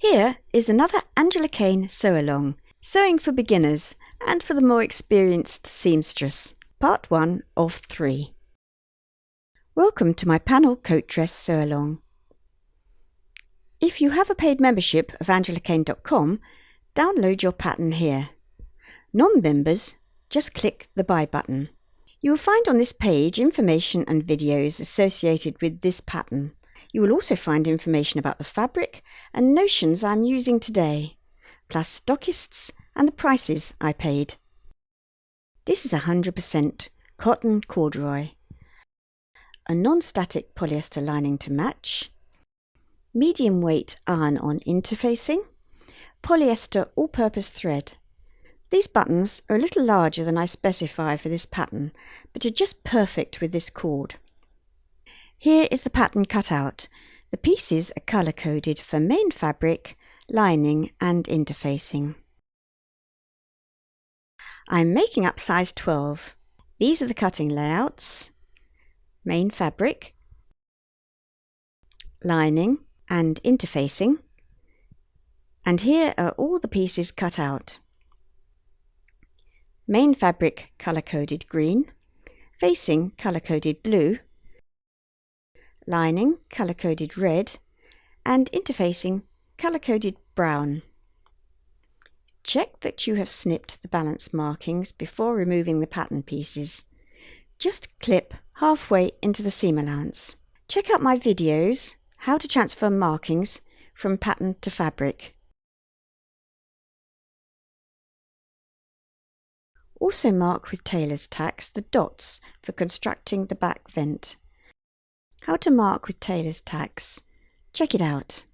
Here is another Angela Kane sew-along, sewing for beginners and for the more experienced seamstress, part 1 of 3. Welcome to my panel coat dress sew-along. If you have a paid membership of angelakane.com, download your pattern here. Non-members, just click the Buy button. You will find on this page information and videos associated with this pattern. You will also find information about the fabric and notions I'm using today, plus stockists and the prices I paid. This is 100% cotton corduroy, a non-static polyester lining to match, medium weight iron-on interfacing, polyester all-purpose thread. These buttons are a little larger than I specify for this pattern, but are just perfect with this cord. Here is the pattern cut out. The pieces are colour-coded for main fabric, lining and interfacing. I'm making up size 12. These are the cutting layouts, main fabric, lining and interfacing, and here are all the pieces cut out. Main fabric colour-coded green, facing colour-coded blue, lining colour-coded red, and interfacing colour-coded brown. Check that you have snipped the balance markings before removing the pattern pieces. Just clip halfway into the seam allowance. Check out my videos, how to transfer markings from pattern to fabric. Also mark with tailor's tacks the dots for constructing the back vent. How to mark with tailor's tacks. Check it out.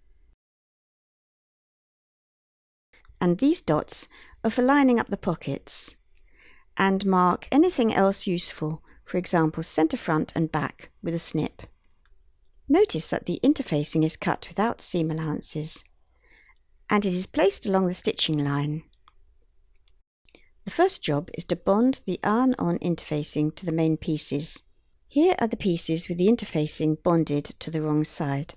And these dots are for lining up the pockets. And mark anything else useful, for example centre front and back, with a snip. Notice that the interfacing is cut without seam allowances, and it is placed along the stitching line. The first job is to bond the iron-on interfacing to the main pieces. Here are the pieces with the interfacing bonded to the wrong side.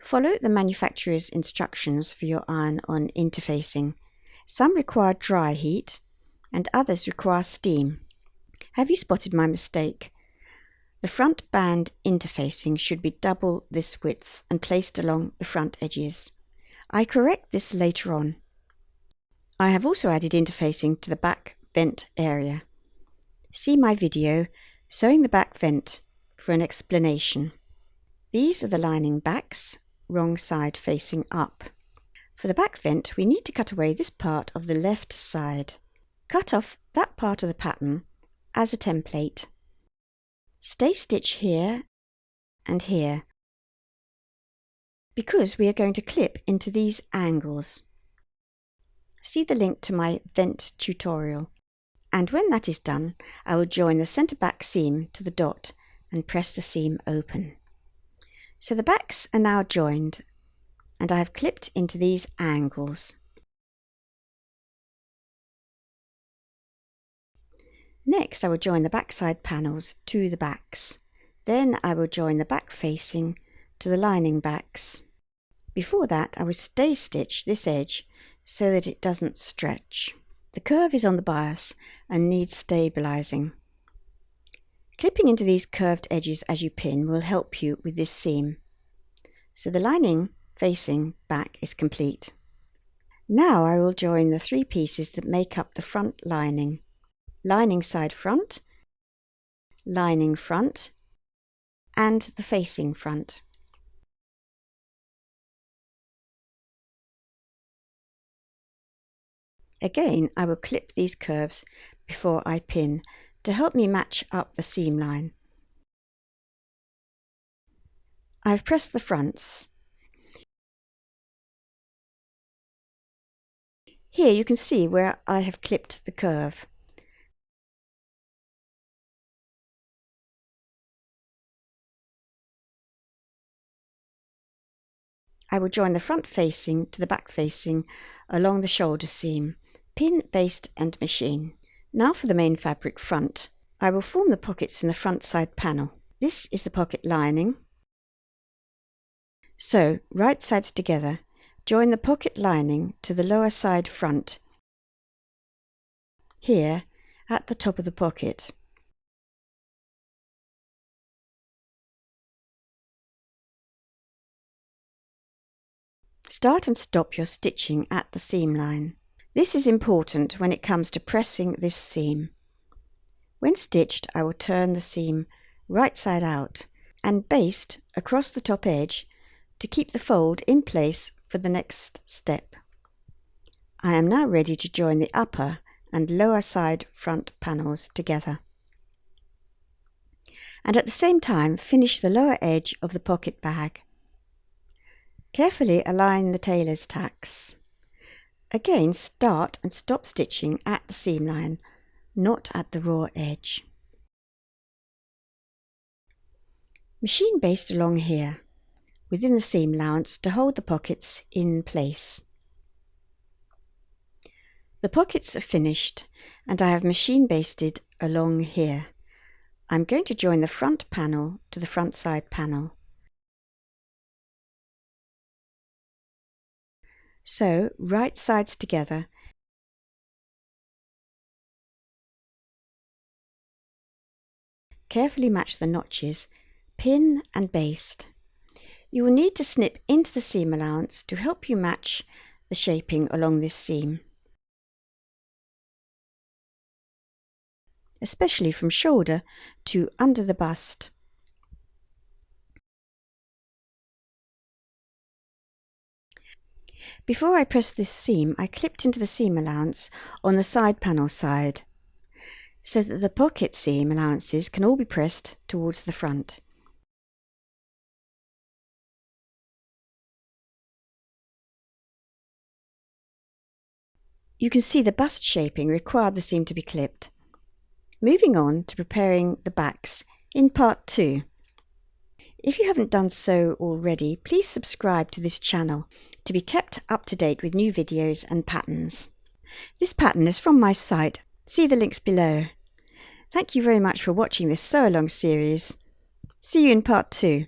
Follow the manufacturer's instructions for your iron-on interfacing. Some require dry heat and others require steam. Have you spotted my mistake? The front band interfacing should be double this width and placed along the front edges. I correct this later on. I have also added interfacing to the back vent area. See my video Sewing the back vent for an explanation. These are the lining backs, wrong side facing up. For the back vent we need to cut away this part of the left side. Cut off that part of the pattern as a template. Stay stitch here and here, because we are going to clip into these angles. See the link to my vent tutorial. And when that is done, I will join the centre back seam to the dot and press the seam open. So the backs are now joined, and I have clipped into these angles. Next I will join the backside panels to the backs. Then I will join the back facing to the lining backs. Before that I will stay stitch this edge so that it doesn't stretch. The curve is on the bias and needs stabilising. Clipping into these curved edges as you pin will help you with this seam. So the lining facing back is complete. Now I will join the 3 pieces that make up the front lining. Lining side front, lining front, and the facing front. Again, I will clip these curves before I pin to help me match up the seam line. I've pressed the fronts. Here you can see where I have clipped the curve. I will join the front facing to the back facing along the shoulder seam. Pin, baste and machine. Now for the main fabric front. I will form the pockets in the front side panel. This is the pocket lining. So, right sides together, join the pocket lining to the lower side front, here at the top of the pocket. Start and stop your stitching at the seam line. This is important when it comes to pressing this seam. When stitched, I will turn the seam right side out and baste across the top edge to keep the fold in place for the next step. I am now ready to join the upper and lower side front panels together, and at the same time finish the lower edge of the pocket bag. Carefully align the tailor's tacks. Again, start and stop stitching at the seam line, not at the raw edge. Machine baste along here, within the seam allowance to hold the pockets in place. The pockets are finished and I have machine basted along here. I'm going to join the front panel to the front side panel. So, right sides together, carefully match the notches, pin and baste. You will need to snip into the seam allowance to help you match the shaping along this seam, especially from shoulder to under the bust. Before I pressed this seam, I clipped into the seam allowance on the side panel side, so that the pocket seam allowances can all be pressed towards the front. You can see the bust shaping required the seam to be clipped. Moving on to preparing the backs in part 2. If you haven't done so already, please subscribe to this channel to be kept up to date with new videos and patterns. This pattern is from my site, see the links below. Thank you very much for watching this sew along series. See you in part 2.